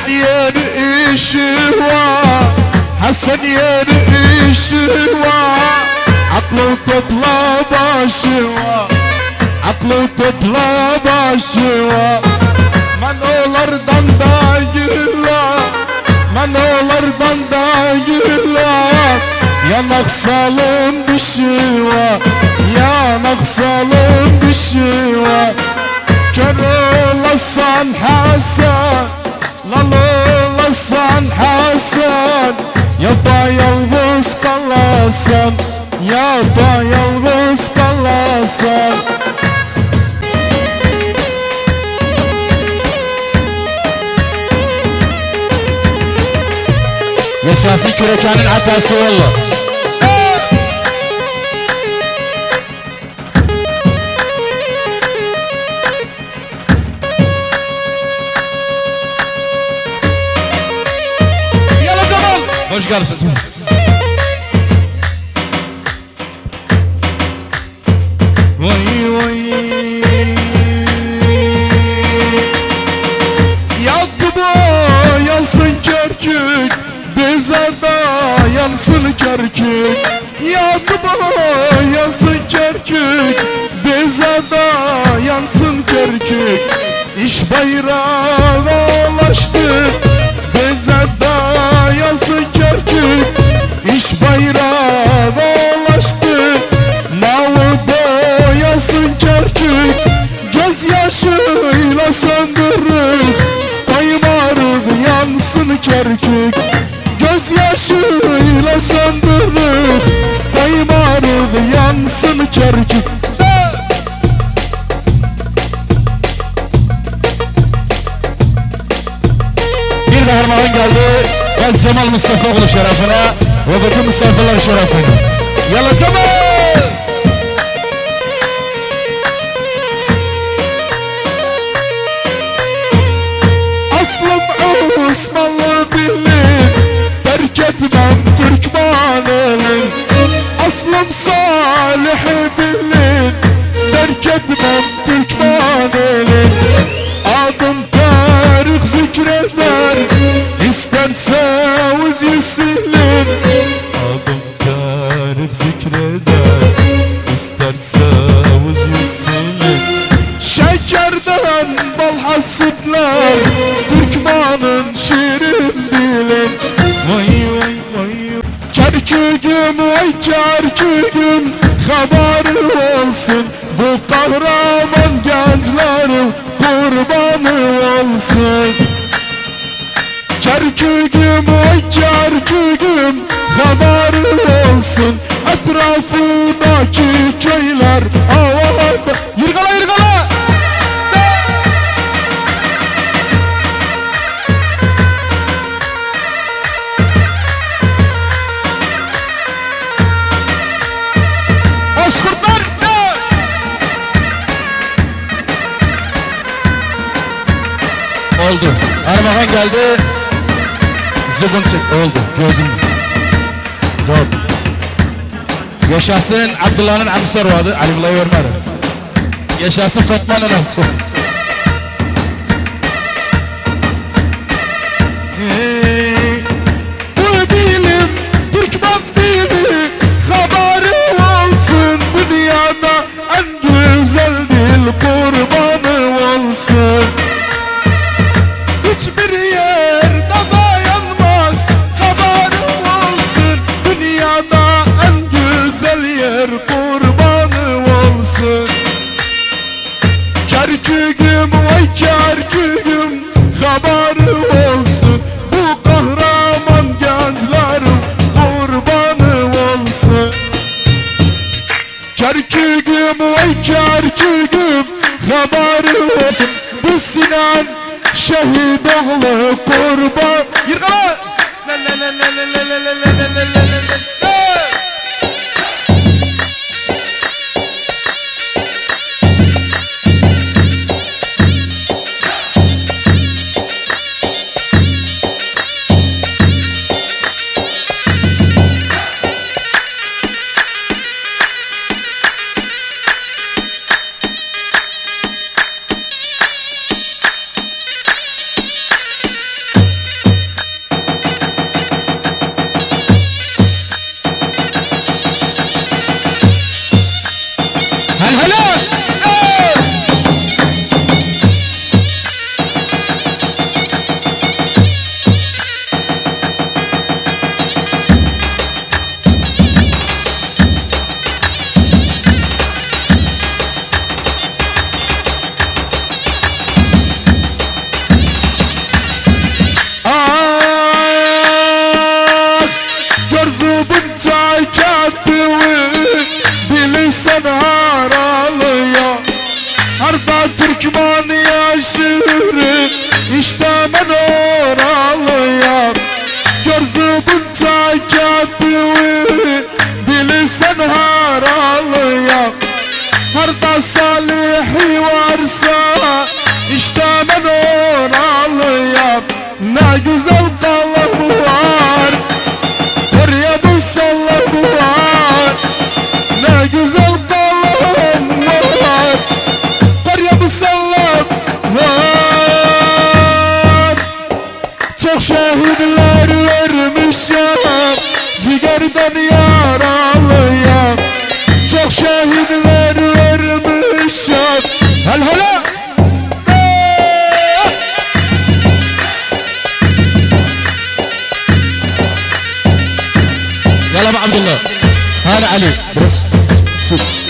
حسن يرئيشوا حسن يرئيشوا عقله تطلب الشوا عقله تطلب الشوا من olardan da yıla من olardan da yıla yanak salın bir şiva yanak salın bir şiva kör olasan Hasan lal olasan Hasan yapayalnız kalasan yapayalnız kalasan. Yaşasın Kürekan'ın hatası valla. Yala Cemal. Hoş geldin. Vay vay. Yattı bu yansın Kerkük. Bize dayansın Kerkük. Yattı bu yansın Kerkük. Bize dayansın Kerkük. İş bayrağı ulaştı. Bize dayansın Kerkük. İş bayrağı ulaştı. Nalı boyasın Kerkük. Gözyaşıyla söndürür. Kaymarık yansın Kerkük. Gözyaşıyla söndürür. Kaymarık yansın Kerkük. Bir kahraman geldi. Ben Cemal Mustafaoğlu şerefine ve bütün misafirler şerefine. Yalla Cemal! Aslım Osmanlı bilir, terk etmem Türkmen elin. Aslım Salih bilir, terk etmem Türkmen elin. Adım tarih zikreder, isterse yüzü silir. Adım tarih zikreder, isterse yüzü silir. Şekerden bal hasıtlar, Türkmanın şirin dilin. Vay vay vay. Kerkük'üm vay Kerkük'üm, haberin olsun. Bu kahraman gençlerin kurbanı olsun. Kerkük'üm vay Kerkük'üm, haberin olsun. Etrafındaki köyler havada. Yırgala yırgala. Bozkurtlar. Oldu. Armağan geldi. Zıbın çık. Oldu. Gözüm. Doğru. Yaşasın Abdullah'ın amcası vardı. Ali'yle yormadı. Yaşasın Fatma'nın amcası. Bu bilim Türkmen dili, haberi olsun. Dünyada en güzel dil kurbanı olsun. Hiçbir yerde dayanmaz, haberi olsun. Dünyada en güzel yer kurbanı olsun. Kerkük'üm vay Kerkük'üm, haberi olsun. Bu kahraman gençlerin kurbanı olsun. Kerkük'üm vay Kerkük'üm, haberi olsun. Bu Sinan şehit oğlu kurban. Yırgala! ben yaralıyam. Çok şehitler vermişim. Hel hele. يلا ابو عبد الله هلا علي بس شوف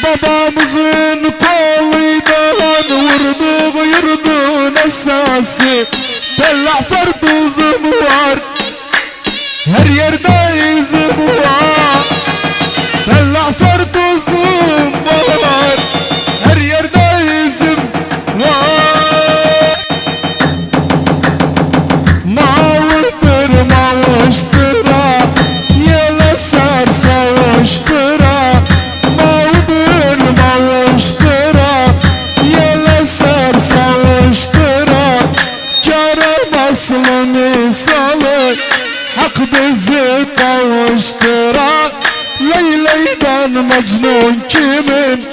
babamızın koluydan vurduğu yurdun esası. Bella farduzum var, her yerde izim var. Bella farduzum var, her yerde izim var. Mağırdır mağıştıra, yele sar sağıştıra. Aslı misalı hak bizi kavuşturar. Leyla'dan Mecnun kimin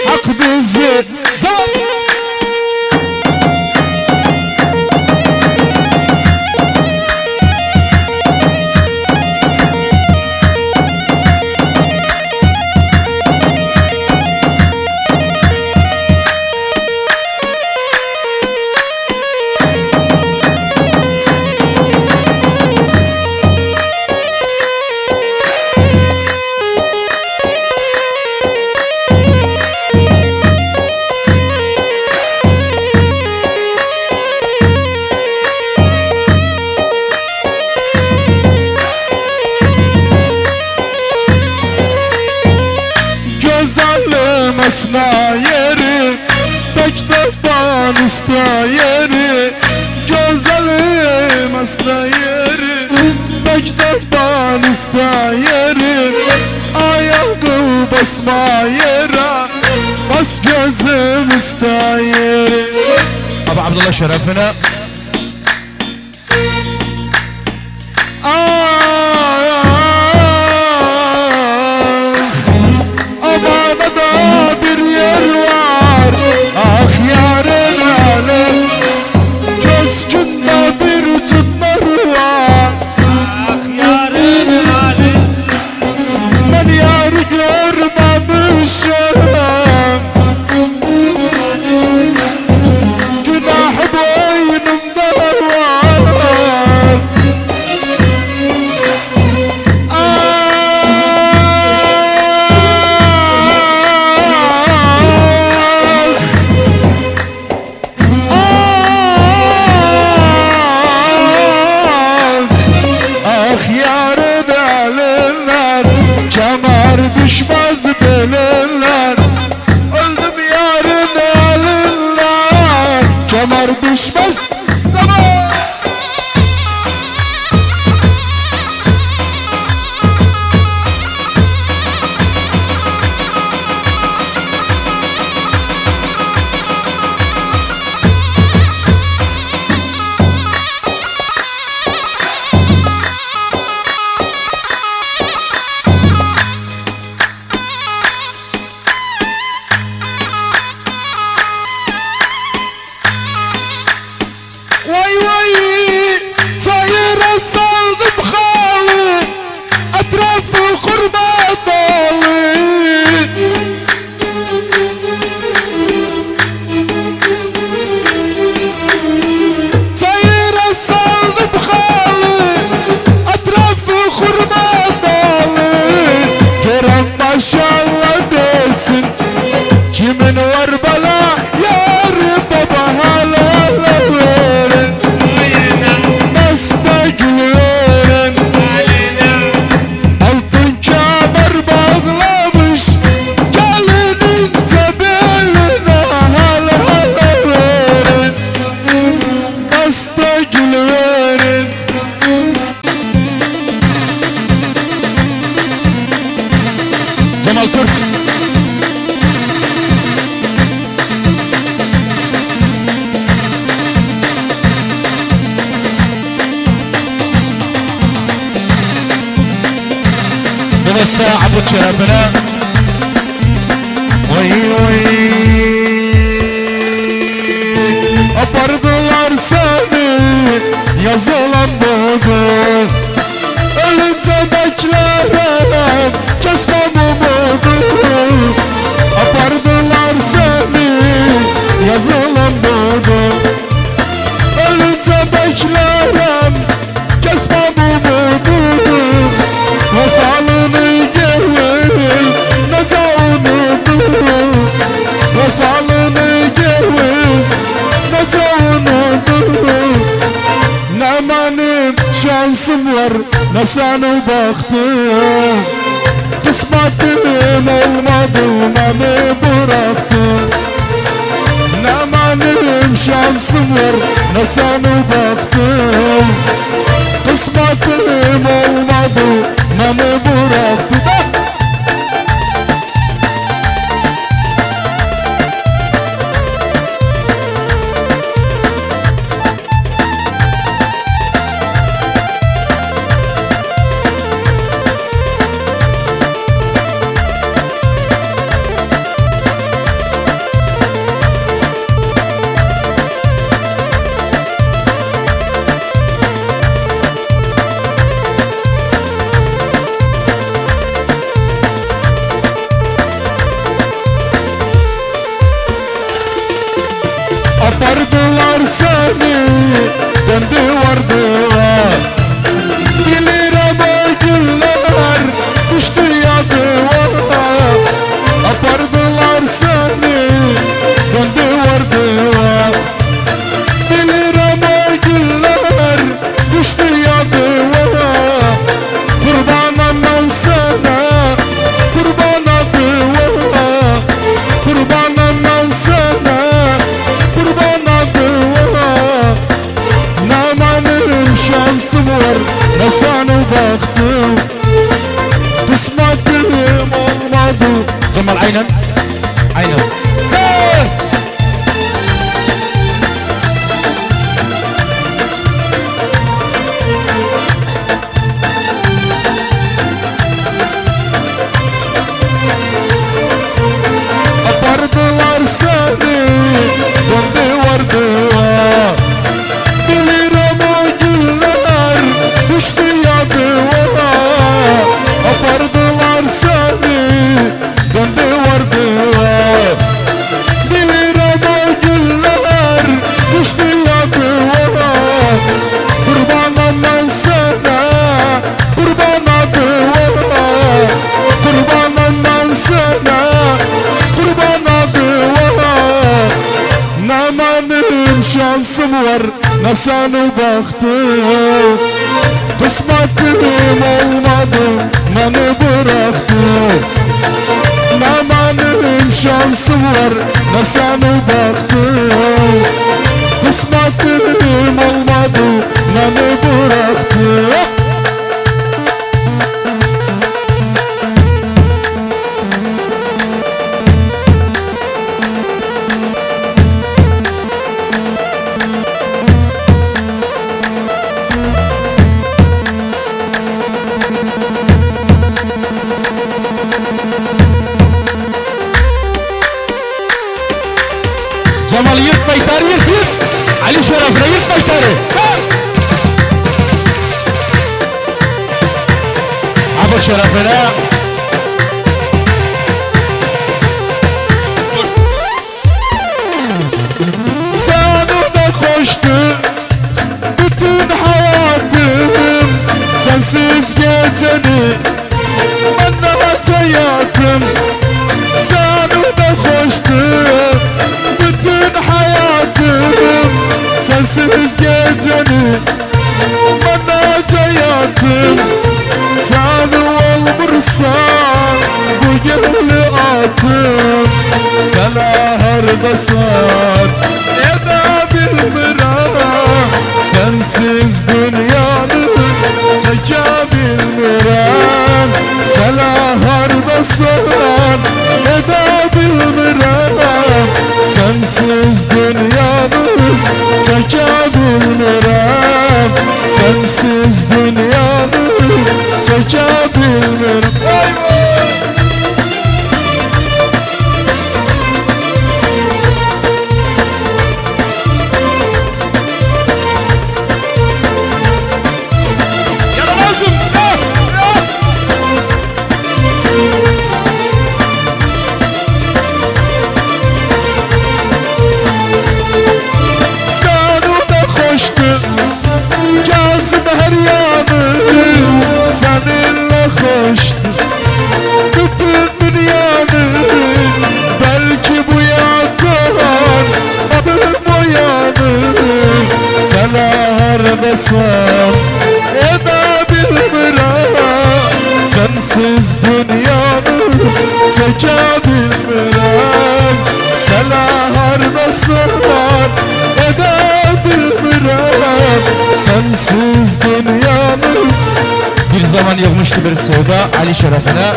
hak bizi esna yeri, Bektaş'tan usta yeri. Güzelim esna yeri, Bektaş'tan usta yeri. Ayağı basma yere, bas gözüm usta yeri. Abu Abdullah şerefine. Günah boynum Cemal Türk. بس عبد شرفنا وي وي apardılar seni yazılan budur ölünce beklerim kesmem umudu apardılar seni yazılan budur ölünce beklerim kesmem umudu vefalını gevil nece unudu vefalını gevil nece unudu ne benim şansım var ne sana baktım kısmetim olmadı beni bıraktın ne benim şansım var ne sana baktım kısmetim olmadı beni bıraktın apardılar seni döndü vardılar bilirim o günler düştü yadılar apardılar seni döndü vardılar bilirim o günler düştü yadılar kurbanım ben sana kurban adıma kurbanım ben sana kurban adıma ne benim şansım var ne sana baktım kısmetim olmadı Cemal aynen aynen apardılar seni döndü vardılar bilirim o günler düştü yadıma apardılar seni döndü vardılar bilirim o günler düştü yadıma kurbanım ben sana kurban adıma kurbanım ben sana kurban adıma ne benim şansım var ne sana baktım kısmetim olmadı beni bıraktın ne benim şansım var ne sana baktım kısmetim olmadı beni bıraktın Cemal yırt baytarı yırt yırt Ali Şeref'le yırt baytarı Abu Şeref'ine sana da koştu bütün hayatım sensiz geceni ben de hayatım sana da koştu bütün hayatım sensiz geceni bana hayatım sen olmursan bu gönlü atım sana hardasan edebilmirem sensiz dünyanı çekebilmirem sana hardasan dünyanın çekebilmirem. Selah nasıllar edebilmirem. Sensiz dünyanın. Bir zaman yığmıştı bir sevda Ali şerefine.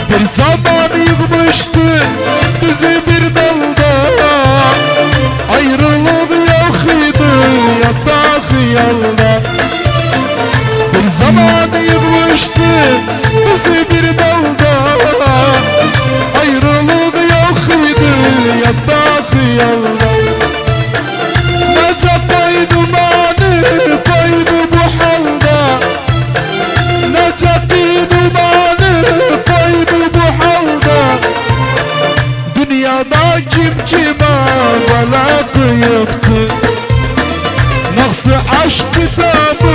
Bir zaman yıkmıştı bizi bir dalda. Ayrılık yok idi yatta hıyalda. Bir zaman yıkmıştı bizi bir dalda. Ayrılık yok idi yatta hıyalda. Necap pay dumanı paydı bu halda. Necap dumanı paydı bu halda. Dünyada kim kime bela kıyıptı. Naksı aşk kitabı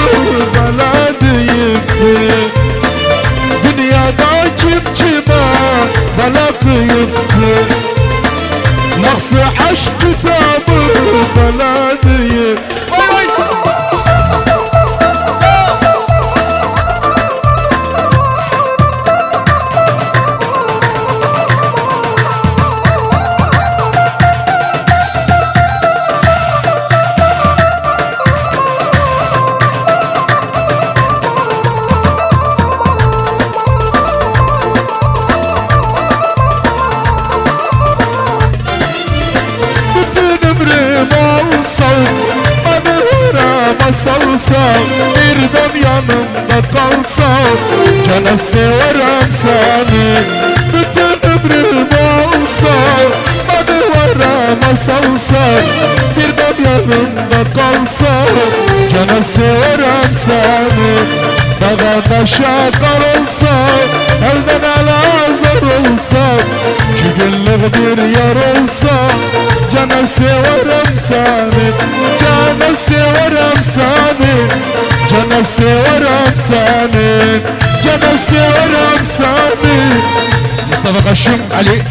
bela deyipti. Dünyada kim kime bela kıyıptı. Naksı aşk kitabı bela deyip. Vay vay. Salsam bir dam yanımda kalsam gene severim seni. Bütün ömrüm olsam hadi varama salsam bir dam yanımda kalsam gene severim seni. Dağa taşa karılsam elden ele azar olsam iki günlük bir yar olsam gene severim seni. Gene severim seni. Gene severim seni. Gene severim seni. Mustafa Kaşım Ali.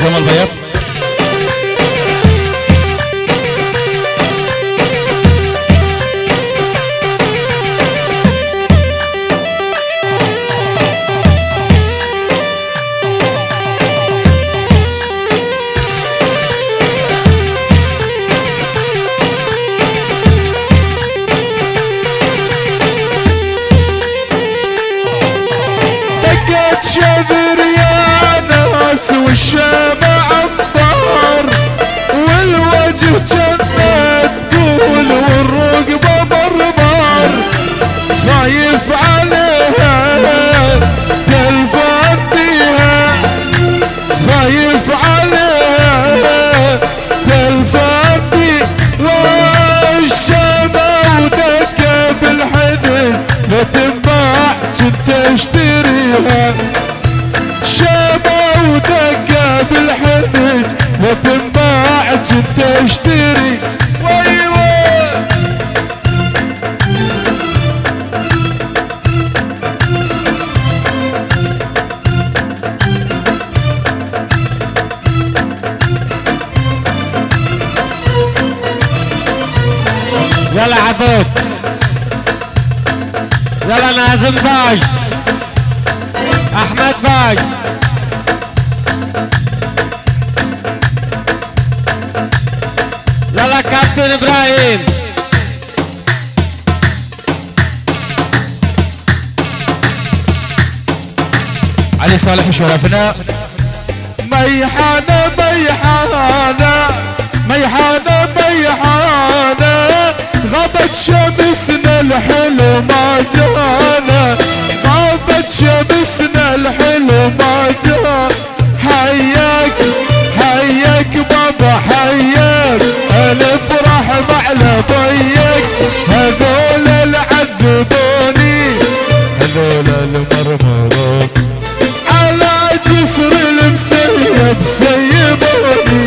Cemal Bayat. Deket çevir ya nas والشمع عطار والوجه جنة تقول والرقبة مرمر. خايف عليها تلفت بيها. خايف عليها تلفت بيها. الشمع ودكة بالحدد لا تنباع كنت اشتريها. شابة ودقة بالحنج لا تنباع كنت اشتري. ويوه يلا عبود يلا نازم باي احمد باي. يلا كابتن ابراهيم. علي صالح شرفنا. ميحانة ميحانة ميحانة ميحانة غابت شمسنا الحلو ما جانا غابت شمسنا الحلو ما جانا حياك حياك بابا حياك الافرح مع لبيك هذول العذبوني هذول المرمرون على جسر المسيب سيبوني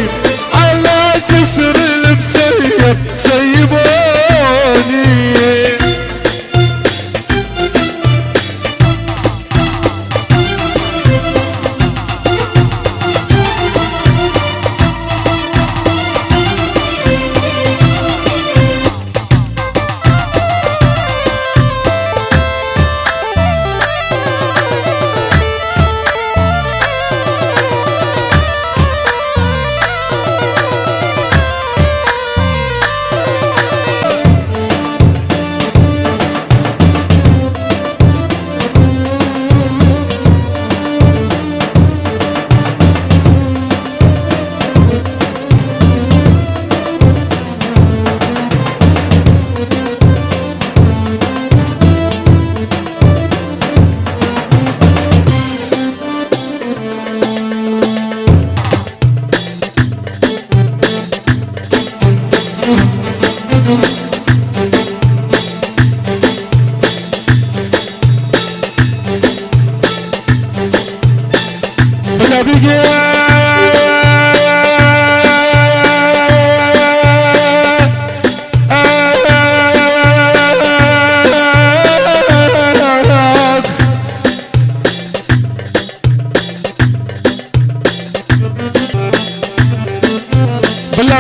على جسر المسيب سيبوني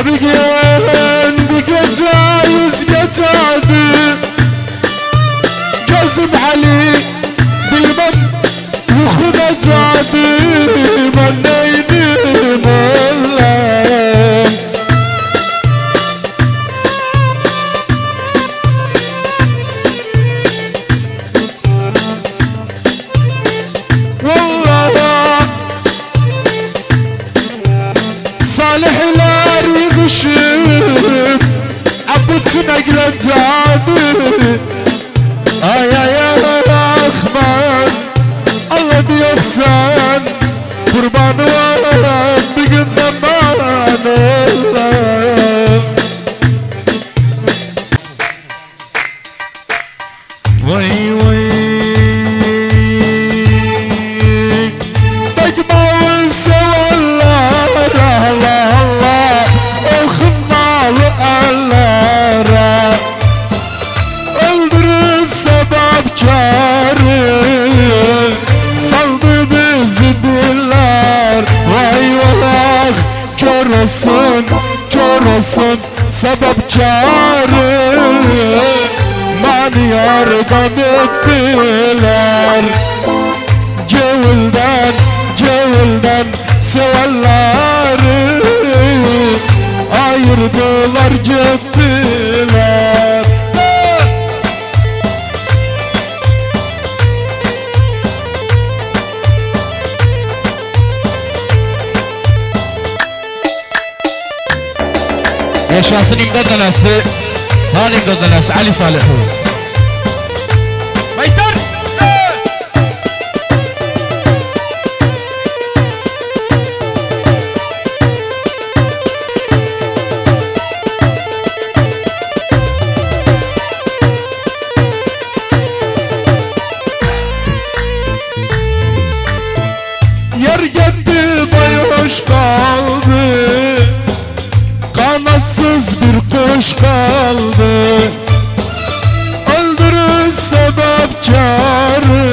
بقين بقيت جايز قتادي جاسم علي بالمن وخذ جادي منيني ملان والله صالح لا يغشب عبت نقلة عابي يا اخبار الله بيحسن قربان ورد بقنا مان الله وي وي بجمع ونسوى الله الله الله وخنا الله انظر السبب جاري صلد بزد النار واي واخ جرسن جرسن سبب جاري ماني يرقم الدلار جولدان جولدان سوى النار ayırdılar gittiler. Yaşasın İmdad Nanası, Han İmdad Nanası, Ali Salih. Baytar! Yer gitti bayhoş kaldı, kanatsız bir kuş kaldı. Öldürür sebepkarı,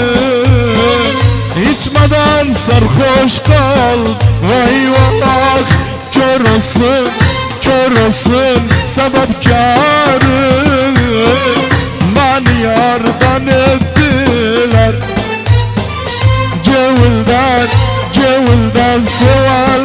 içmeden sarhoş kal. Vay vah körüsün, körüsün sebepkarı. Beni yardan ettiler, cevuldan, cevuldan sever.